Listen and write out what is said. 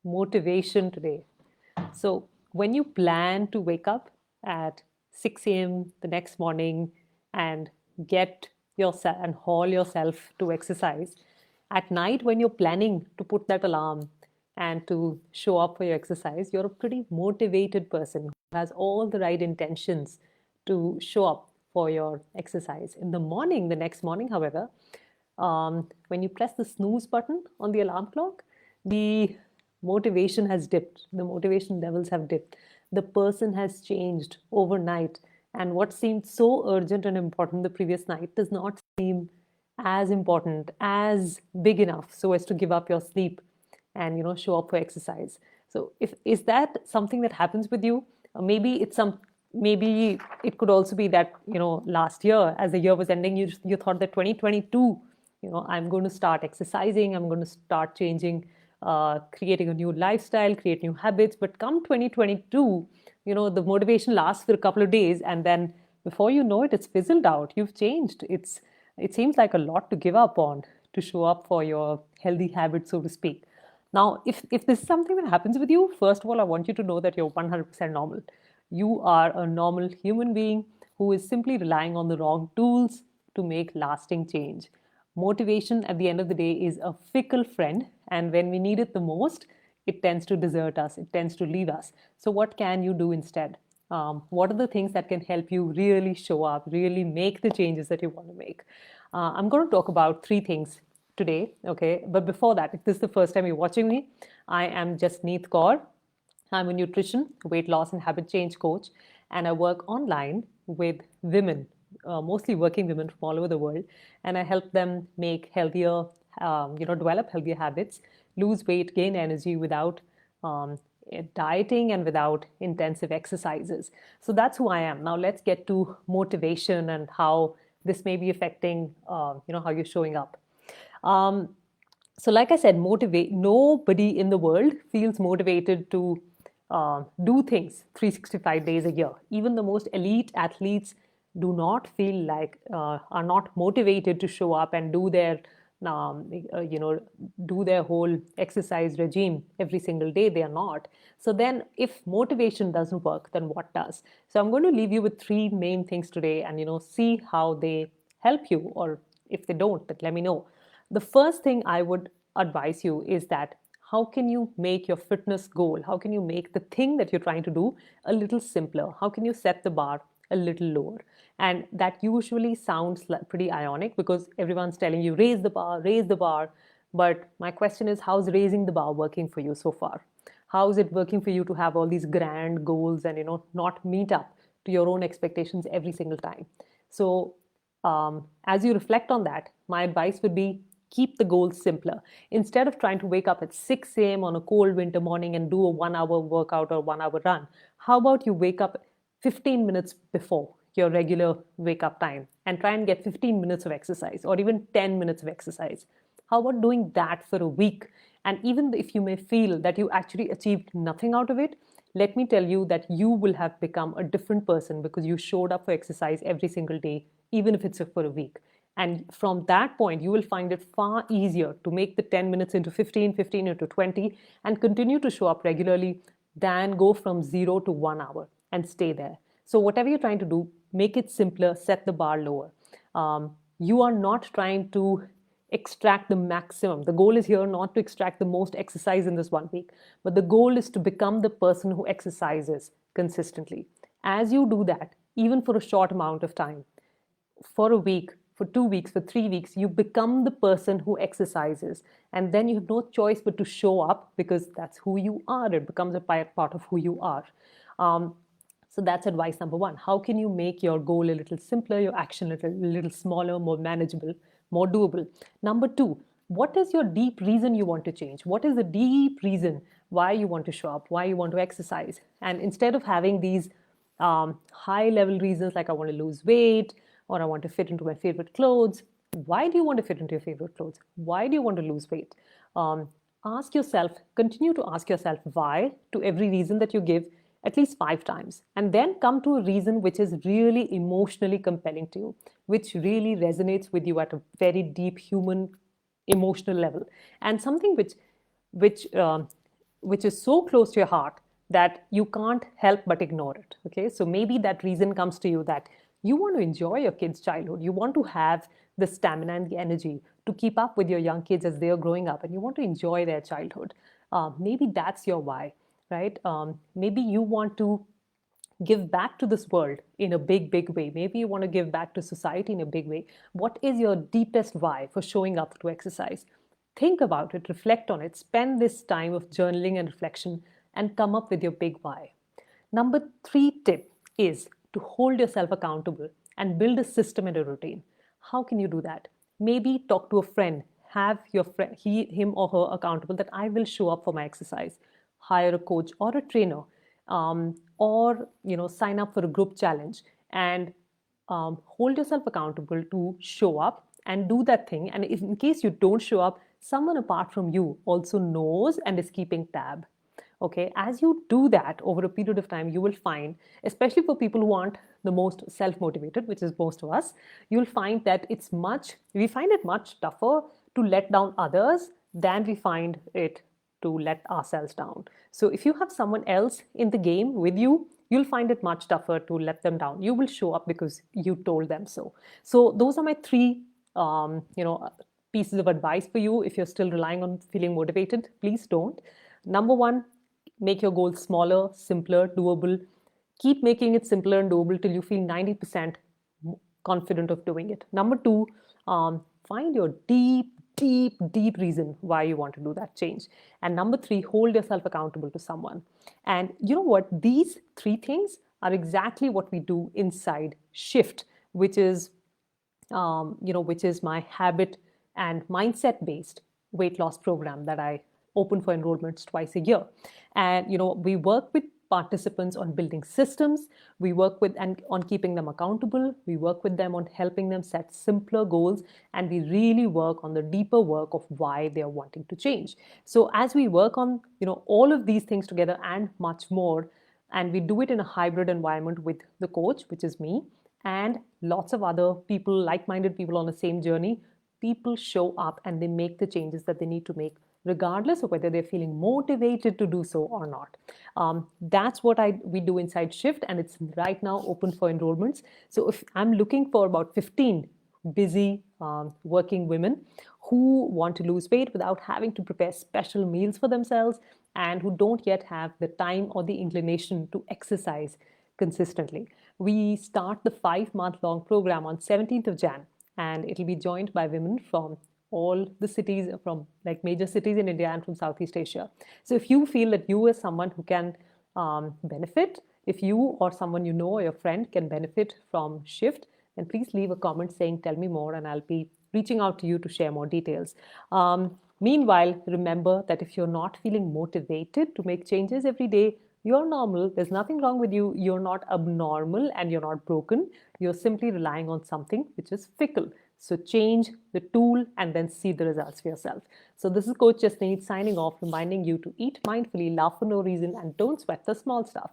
motivation today. So, when you plan to wake up at 6 a.m. the next morning and get yourself and haul yourself to exercise, at night when you're planning to put that alarm and to show up for your exercise, you're a pretty motivated person who has all the right intentions to show up for your exercise. In the morning, the next morning, however, when you press the snooze button on the alarm clock, the motivation has dipped, the motivation levels have dipped, the person has changed overnight, and what seemed so urgent and important the previous night does not seem as important, as big enough so as to give up your sleep and show up for exercise. So if is that something that happens with you? Maybe it's some, maybe it could also be that last year, as the year was ending, you thought that 2022, I'm going to start exercising, I'm going to start changing, creating a new lifestyle, create new habits. But come 2022, the motivation lasts for a couple of days, and then before you know it, it's fizzled out. You've changed. It seems like a lot to give up on to show up for your healthy habits, so to speak. Now, if this is something that happens with you, first of all, I want you to know that you're 100% normal. You are a normal human being who is simply relying on the wrong tools to make lasting change. Motivation at the end of the day is a fickle friend, and when we need it the most, it tends to desert us, it tends to leave us. So, what can you do instead? What are the things that can help you really show up, really make the changes that you want to make? I'm going to talk about three things today, okay? But before that, if this is the first time you're watching me, I am Jasneet Kaur. I'm a nutrition, weight loss, and habit change coach, and I work online with women, mostly working women from all over the world, and I help them make healthier, develop healthier habits, lose weight, gain energy without dieting and without intensive exercises. So that's who I am. Now let's get to motivation and how this may be affecting, how you're showing up. Um, so, like I said, motivate. Nobody in the world feels motivated to do things 365 days a year. Even the most elite athletes do not feel like are not motivated to show up and do their um, you know do their whole exercise regime every single day. They are not. So then if motivation doesn't work, then what does? So I'm going to leave you with three main things today, and see how they help you, or if they don't, then let me know. The first thing I would advise you is that how can you make your fitness goal, how can you make the thing that you're trying to do a little simpler? How can you set the bar a little lower? And that usually sounds like pretty ionic because everyone's telling you raise the bar, raise the bar. But my question is, how's raising the bar working for you so far? How is it working for you to have all these grand goals and not meet up to your own expectations every single time? So as you reflect on that, my advice would be keep the goals simpler. Instead of trying to wake up at 6 a.m. on a cold winter morning and do a 1 hour workout or 1 hour run, how about you wake up 15 minutes before your regular wake up time and try and get 15 minutes of exercise or even 10 minutes of exercise? How about doing that for a week? And even if you may feel that you actually achieved nothing out of it, let me tell you that you will have become a different person because you showed up for exercise every single day, even if it's for a week. And from that point, you will find it far easier to make the 10 minutes into 15, 15 into 20, and continue to show up regularly than go from 0 to 1 hour and stay there. So, whatever you're trying to do, make it simpler, set the bar lower. You are not trying to extract the maximum. The goal is here not to extract the most exercise in this 1 week, but the goal is to become the person who exercises consistently. As you do that, even for a short amount of time, for a week, for 2 weeks, for 3 weeks, you become the person who exercises. And then you have no choice but to show up because that's who you are. It becomes a part of who you are. Um, so that's advice number one. How can you make your goal a little simpler, your action a little smaller, more manageable, more doable? Number two, what is your deep reason you want to change? What is the deep reason why you want to show up, why you want to exercise? And instead of having these high level reasons like I want to lose weight or I want to fit into my favorite clothes, why do you want to fit into your favorite clothes? Why do you want to lose weight? Ask yourself, continue to ask yourself why to every reason that you give at least 5 times, and then come to a reason which is really emotionally compelling to you, which really resonates with you at a very deep human emotional level, and something which which is so close to your heart that you can't help but ignore it. Okay, so maybe that reason comes to you that you want to enjoy your kids' childhood. You want to have the stamina and the energy to keep up with your young kids as they are growing up, and you want to enjoy their childhood. Maybe that's your why, right? Maybe you want to give back to this world in a big, big way. Maybe you want to give back to society in a big way. What is your deepest why for showing up to exercise? Think about it, reflect on it, spend this time of journaling and reflection, and come up with your big why. Number three tip is to hold yourself accountable and build a system and a routine. How can you do that? Maybe talk to a friend, have your friend, him or her accountable that I will show up for my exercise. Hire a coach or a trainer, or sign up for a group challenge and hold yourself accountable to show up and do that thing. And if in case you don't show up, someone apart from you also knows and is keeping tab. Okay, as you do that over a period of time, you will find, especially for people who aren't the most self-motivated, which is most of us, you'll find that we find it much tougher to let down others than we find it to let ourselves down. So if you have someone else in the game with you, you'll find it much tougher to let them down. You will show up because you told them so. So those are my three, pieces of advice for you. If you're still relying on feeling motivated, please don't. Number one, make your goals smaller, simpler, doable. Keep making it simpler and doable till you feel 90% confident of doing it. Number two, find your deep, deep, deep reason why you want to do that change. And number three, hold yourself accountable to someone. And you know what? These three things are exactly what we do inside Shift, which is my habit and mindset based weight loss program that I open for enrollments twice a year. And we work with participants on building systems. We work with and on keeping them accountable. We work with them on helping them set simpler goals, and we really work on the deeper work of why they are wanting to change. So as we work on all of these things together and much more, and we do it in a hybrid environment with the coach, which is me, and lots of other people, like-minded people on the same journey, people show up and they make the changes that they need to make, regardless of whether they're feeling motivated to do so or not. That's what we do inside Shift, and it's right now open for enrollments. So if I'm looking for about 15 busy working women who want to lose weight without having to prepare special meals for themselves and who don't yet have the time or the inclination to exercise consistently. We start the 5-month-long program on 17th of Jan, and it'll be joined by women from all the cities, from like major cities in India and from Southeast Asia. So if you feel that you as someone who can benefit, if you or someone you know or your friend can benefit from Shift, then please leave a comment saying, tell me more, and I'll be reaching out to you to share more details. Meanwhile, remember that if you're not feeling motivated to make changes every day, you're normal. There's nothing wrong with you. You're not abnormal and you're not broken. You're simply relying on something which is fickle. So change the tool and then see the results for yourself. So this is Coach Jasneet signing off, reminding you to eat mindfully, laugh for no reason, and don't sweat the small stuff.